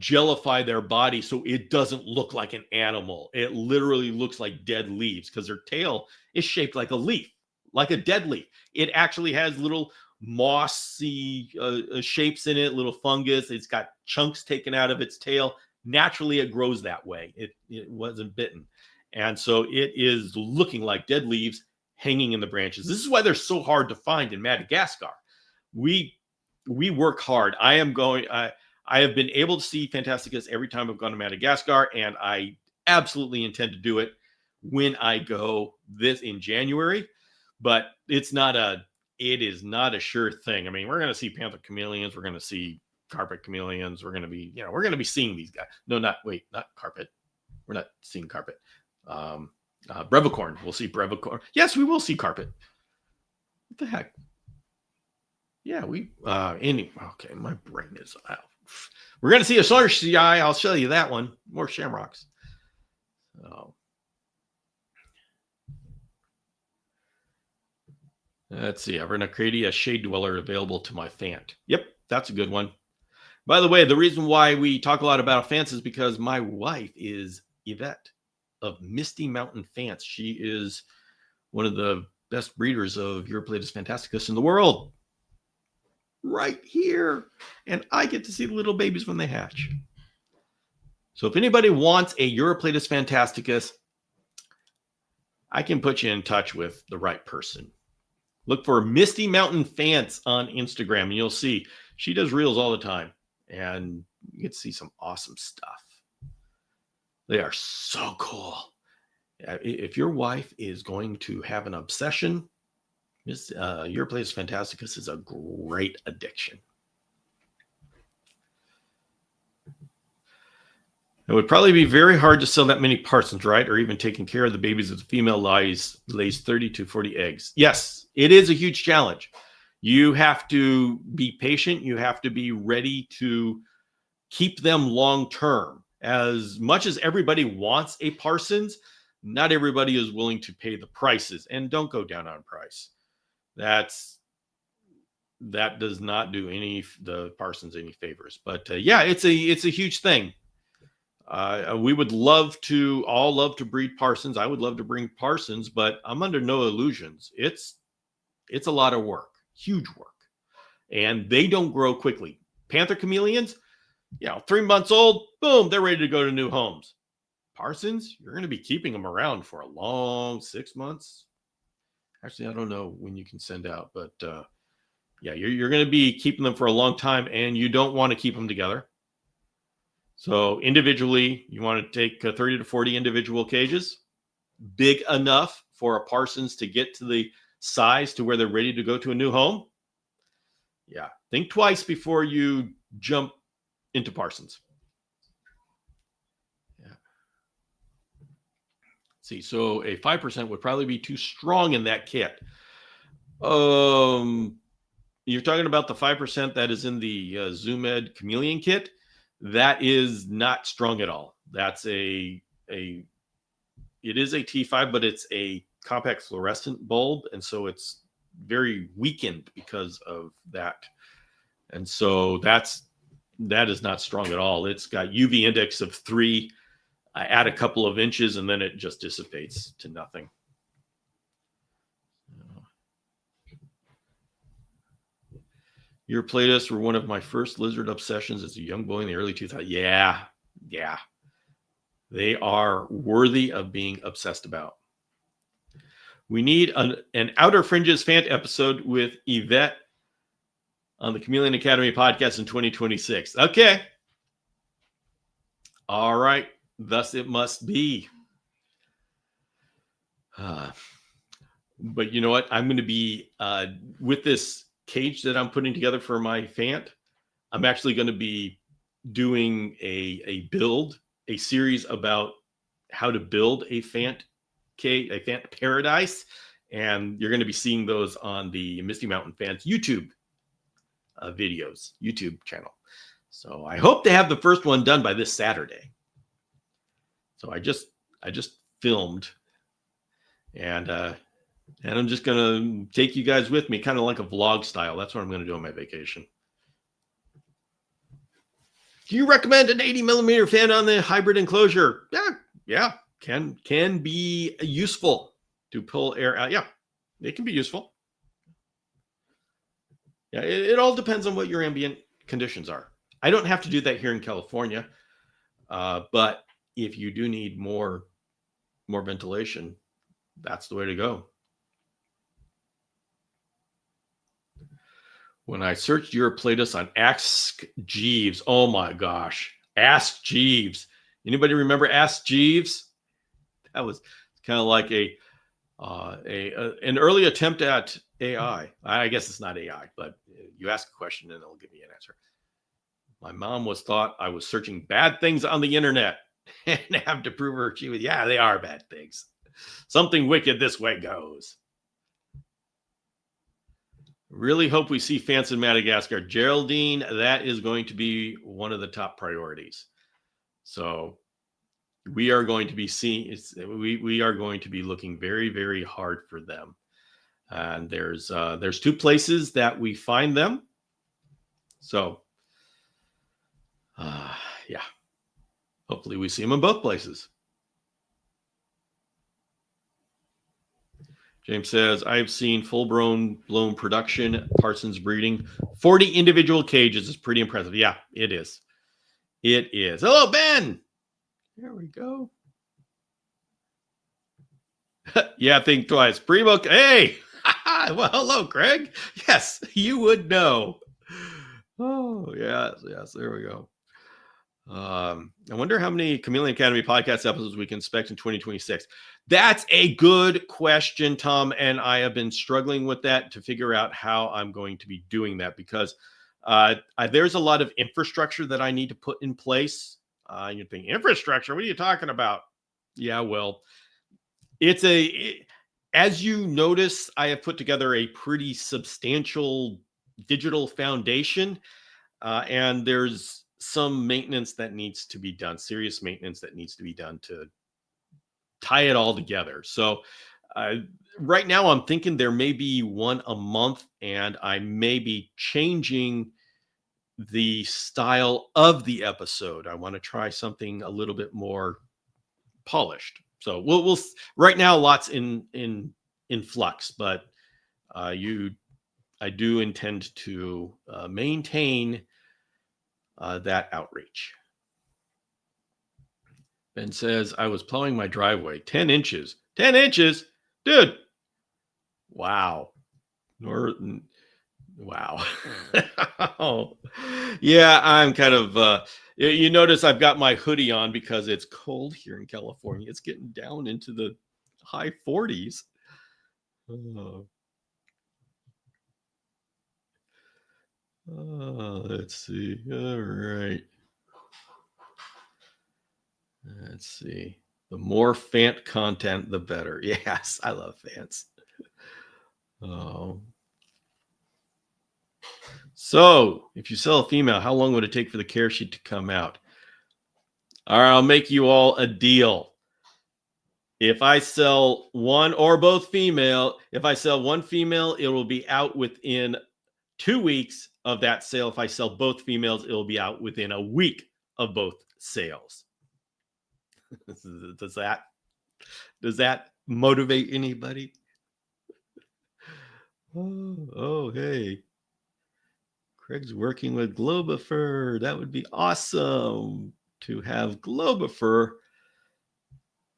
gellify their body so it doesn't look like an animal. It literally looks like dead leaves because their tail is shaped like a leaf, like a dead leaf. It actually has little mossy shapes in it, little fungus. It's got chunks taken out of its tail. Naturally, it grows that way. It wasn't bitten. And so it is looking like dead leaves hanging in the branches. This is why they're so hard to find in Madagascar. We work hard. I have been able to see Fantasticus every time I've gone to Madagascar, and I absolutely intend to do it when I go this in January. But it is not a sure thing. I mean, we're going to see panther chameleons. We're going to see carpet chameleons. We're going to be seeing these guys. No, not carpet. We're not seeing carpet. Brevicorn. We'll see Brevicorn. Yes, we will see carpet. What the heck? Yeah, okay, my brain is out. We're going to see a solar sky. I'll show you that one. More shamrocks. So, let's see. I'm going to create a shade dweller available to my Fant. Yep, that's a good one. By the way, the reason why we talk a lot about Fants is because my wife is Yvette of Misty Mountain Fants. She is one of the best breeders of Eurypletus fantasticus in the world. Right here. And I get to see the little babies when they hatch. So if anybody wants a Eurypletus fantasticus, I can put you in touch with the right person. Look for Misty Mountain Fants on Instagram, and you'll see she does reels all the time. And you get to see some awesome stuff. They are so cool. If your wife is going to have an obsession, Eurypletus fantasticus is a great addiction. It would probably be very hard to sell that many parsons, right? Or even taking care of the babies if the female lays 30 to 40 eggs. Yes, it is a huge challenge. You have to be patient. You have to be ready to keep them long term. As much as everybody wants a Parsons, not everybody is willing to pay the prices. And don't go down on price. That does not do the Parsons any favors. But yeah, it's a huge thing. We would all love to breed Parsons. I would love to bring Parsons, but I'm under no illusions. It's a lot of work, huge work, and they don't grow quickly. Panther chameleons, 3 months old, boom, they're ready to go to new homes. Parsons, you're going to be keeping them around for a long 6 months. Actually, I don't know when you can send out, but you're going to be keeping them for a long time, and you don't want to keep them together. So individually, you want to take 30 to 40 individual cages, big enough for a Parsons to get to the size to where they're ready to go to a new home. Yeah, think twice before you jump into Parsons. Yeah. See, so a 5% would probably be too strong in that kit. You're talking about the 5% that is in the ZoomEd Chameleon kit. That is not strong at all. That's it is a T5, but it's a compact fluorescent bulb, and so it's very weakened because of that. And so that is not strong at all. It's got UV index of 3. I add a couple of inches, and then it just dissipates to nothing. Eurypletus were one of my first lizard obsessions as a young boy in the early 2000s. Yeah. They are worthy of being obsessed about. We need an Outer Fringes Fant episode with Yvette on the Chameleon Academy podcast in 2026. Okay. All right. Thus it must be. But you know what? I'm going to be with this cage that I'm putting together for my Fant. I'm actually going to be doing a series about how to build a Fant cage, a Fant paradise, and you're going to be seeing those on the Misty Mountain Fans YouTube YouTube channel. So I hope to have the first one done by this Saturday. So I just filmed, and I'm just going to take you guys with me, kind of like a vlog style. That's what I'm going to do on my vacation. Do you recommend an 80 millimeter fan on the hybrid enclosure? Yeah, can be useful to pull air out. Yeah, it can be useful. Yeah, it all depends on what your ambient conditions are. I don't have to do that here in California, but if you do need more ventilation, that's the way to go. When I searched Eurypletus on Ask Jeeves, oh my gosh, Ask Jeeves. Anybody remember Ask Jeeves? That was kind of like an early attempt at AI. I guess it's not AI, but you ask a question and it'll give you an answer. My mom thought I was searching bad things on the internet and have to prove her they are bad things. Something wicked this way goes. Really hope we see fans in Madagascar. Geraldine, that is going to be one of the top priorities. So we are going to be we are going to be looking very, very hard for them. And there's 2 places that we find them. So yeah, hopefully we see them in both places. James says, I've seen blown production, Parsons breeding. 40 individual cages is pretty impressive. Yeah, it is. It is. Hello, Ben. There we go. Yeah, think twice. Pre-book. Hey. Well, hello, Craig. Yes, you would know. Oh, yes. There we go. I wonder how many Chameleon Academy podcast episodes we can expect in 2026. That's a good question, Tom. And I have been struggling with that to figure out how I'm going to be doing that because there's a lot of infrastructure that I need to put in place. You think, infrastructure? What are you talking about? Yeah, well, as you notice, I have put together a pretty substantial digital foundation, and there's some maintenance that needs to be done, serious maintenance that needs to be done to tie it all together. So right now I'm thinking there may be one a month, and I may be changing the style of the episode. I want to try something a little bit more polished. So we'll right now lots in flux, but I do intend to maintain that outreach. Ben says, I was plowing my driveway. 10 inches. 10 inches? Dude. Wow. Wow. Oh. Yeah, I'm kind of, you notice I've got my hoodie on because it's cold here in California. It's getting down into the high 40s. Let's see. All right. Let's see. The more Fant content, the better. Yes, I love Fants. Oh. So, if you sell a female, how long would it take for the care sheet to come out? All right, I'll make you all a deal. If I sell one or both female, if I sell one female, it will be out within 2 weeks of that sale. If I sell both females, it will be out within a week of both sales. Does that motivate anybody? Oh, hey. Craig's working with Globifur. That would be awesome to have Globifur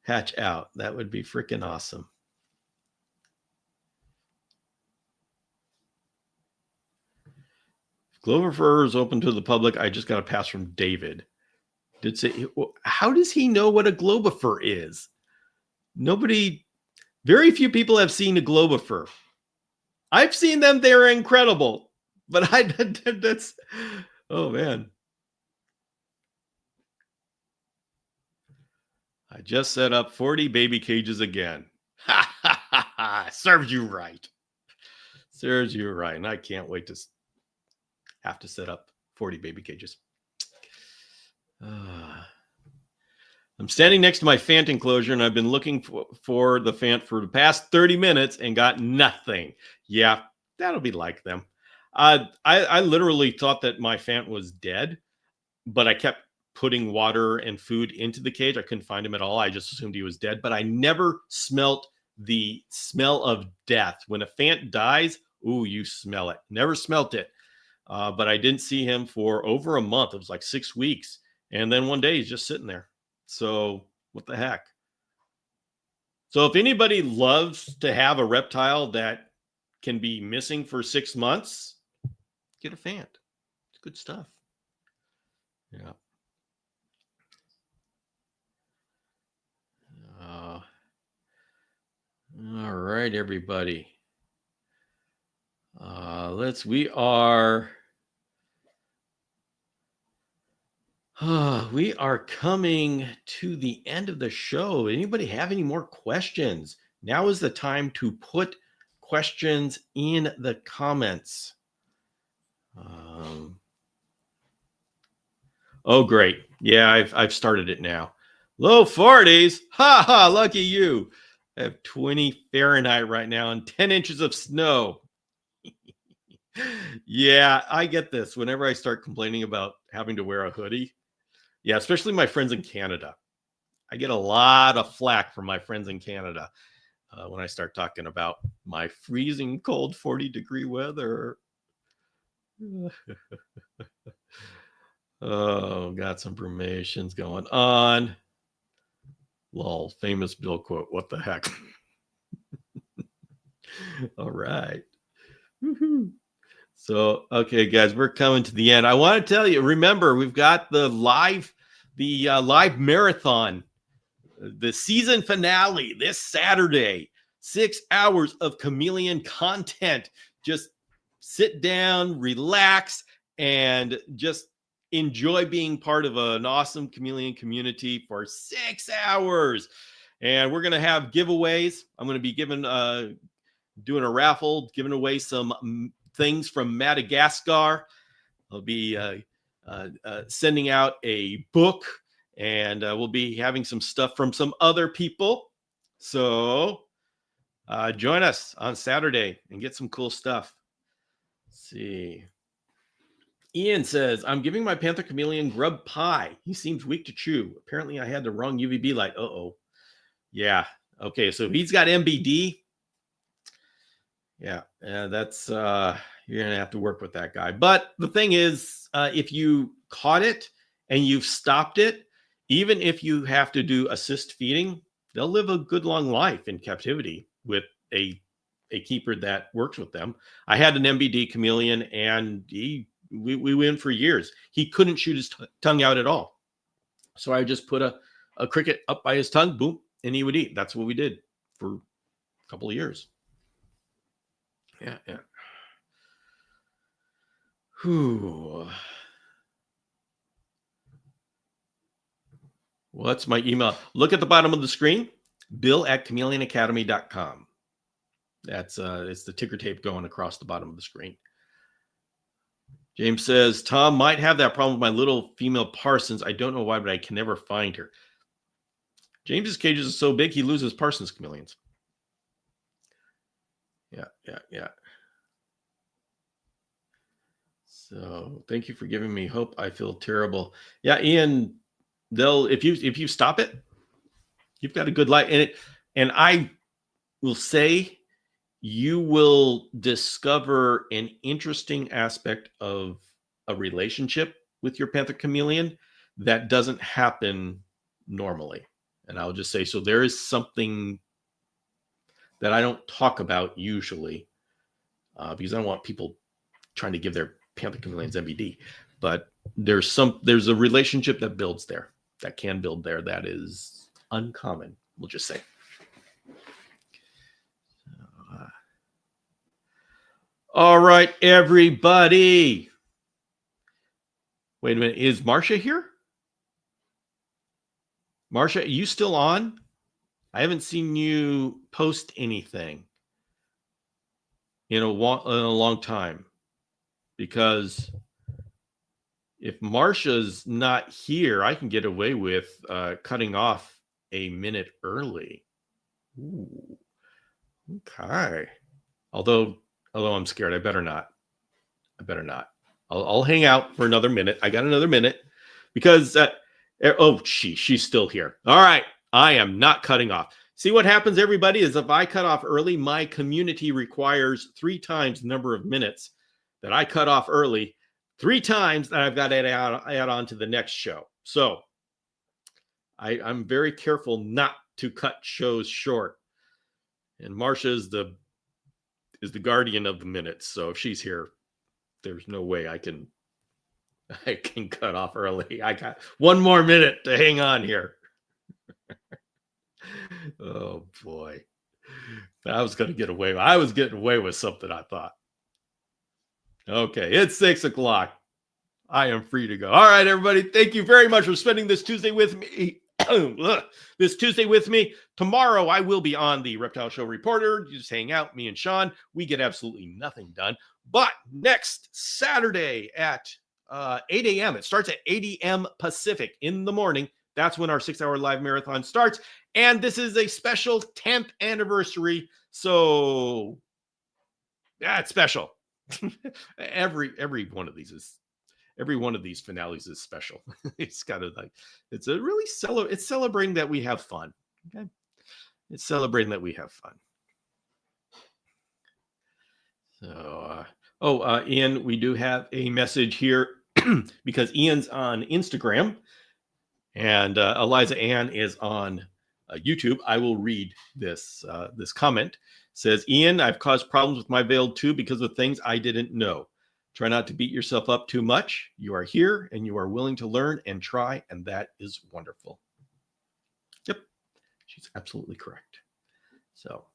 hatch out. That would be freaking awesome. If Globifur is open to the public, I just got a pass from David. How does he know what a Globifur is? Very few people have seen a Globifur. I've seen them. They're incredible. But oh man. I just set up 40 baby cages again. Serves you right. Serves you right. And I can't wait to have to set up 40 baby cages. I'm standing next to my Fant enclosure, and I've been looking for the Fant for the past 30 minutes and got nothing. Yeah, that'll be like them. I literally thought that my Fant was dead, but I kept putting water and food into the cage. I couldn't find him at all. I just assumed he was dead, but I never smelt the smell of death. When a Fant dies, ooh, you smell it. Never smelt it. But I didn't see him for over a month. It was like 6 weeks. And then one day he's just sitting there. So what the heck? So if anybody loves to have a reptile that can be missing for 6 months, get a Fant. It's good stuff. Yeah. All right, everybody. We are We are coming to the end of the show. Anybody have any more questions? Now is the time to put questions in the comments. Oh, great. Yeah, I've started it now. Low 40s. Ha ha, lucky you. I have 20 Fahrenheit right now and 10 inches of snow. Yeah, I get this whenever I start complaining about having to wear a hoodie. Yeah, especially my friends in Canada. I get a lot of flack from my friends in Canada when I start talking about my freezing cold 40-degree weather. Oh, got some formations going on. Lol, famous Bill quote. What the heck? All right. Woo-hoo. So, okay, guys, we're coming to the end. I want to tell you, remember, we've got the live marathon, the season finale this Saturday. 6 hours of Chameleon content. Just sit down, relax, and just enjoy being part of an awesome Chameleon community for 6 hours. And we're going to have giveaways. I'm going to be doing a raffle, giving away some things from Madagascar. I'll be sending out a book, and we'll be having some stuff from some other people. So join us on Saturday and get some cool stuff. Let's see. Ian says, I'm giving my Panther Chameleon grub pie. He seems weak to chew. Apparently I had the wrong UVB light. Uh-oh. Yeah. Okay, so he's got MBD. Yeah, that's you're gonna have to work with that guy. But the thing is, if you caught it and you've stopped it, even if you have to do assist feeding, they'll live a good long life in captivity with a keeper that works with them. I had an MBD chameleon, and we went for years. He couldn't shoot his tongue out at all, so I just put a cricket up by his tongue, boom, and he would eat. That's what we did for a couple of years. Yeah. Whew. What's my email? Look at the bottom of the screen, bill@chameleonacademy.com. That's it's the ticker tape going across the bottom of the screen. James says, Tom might have that problem with my little female Parsons. I don't know why, but I can never find her. James's cages are so big, he loses Parsons chameleons. Yeah. So thank you for giving me hope. I feel terrible. Yeah, Ian, if you stop it, you've got a good life. And I will say you will discover an interesting aspect of a relationship with your Panther chameleon that doesn't happen normally. And I'll just say, so there is something that I don't talk about usually because I don't want people trying to give their Panther chameleons MBD, but there's a relationship that builds there, that can build there, that is uncommon, we'll just say. All right, everybody. Wait a minute, is Marcia here? Marcia, are you still on? I haven't seen you post anything in a long time. Because if Marcia's not here, I can get away with cutting off a minute early. Ooh. Okay. Although I'm scared, I better not. I'll hang out for another minute. I got another minute because she's still here. All right. I am not cutting off. See what happens, everybody, is if I cut off early, my community requires 3 times the number of minutes that I cut off early, 3 times that I've got to add on to the next show. So I'm very careful not to cut shows short. And Marcia is the guardian of the minutes. So if she's here, there's no way I can cut off early. I got 1 more minute to hang on here. Oh boy. I was getting away with something, I thought. Okay, it's 6 o'clock. I am free to go. All right, everybody. Thank you very much for spending this Tuesday with me. This Tuesday with me. Tomorrow, I will be on the Reptile Show Reporter. You just hang out, me and Sean. We get absolutely nothing done. But next Saturday at 8 a.m., it starts at 8 a.m. Pacific in the morning. That's when our 6-hour live marathon starts. And this is a special 10th anniversary. So, yeah, it's special. Every one of these is every one of these finales is special. It's kind of like it's a really it's celebrating that we have fun. Okay, it's celebrating that we have fun. So, Ian, we do have a message here because Ian's on Instagram and Eliza Ann is on YouTube. I will read this comment. It says, Ian, I've caused problems with my veiled too because of things I didn't know. Try not to beat yourself up too much. You are here and you are willing to learn and try, and that is wonderful. Yep, she's absolutely correct. So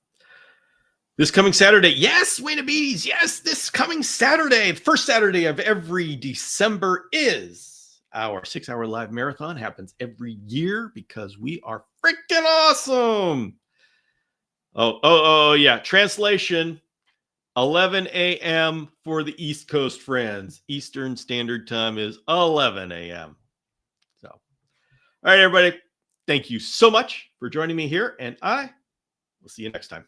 this coming Saturday, yes, way to bees, yes, this coming Saturday, the first Saturday of every December is our 6-hour live marathon. Happens every year because we are freaking awesome. Oh, yeah. Translation, 11 a.m. for the East Coast friends. Eastern Standard Time is 11 a.m. So, all right, everybody. Thank you so much for joining me here, and I will see you next time.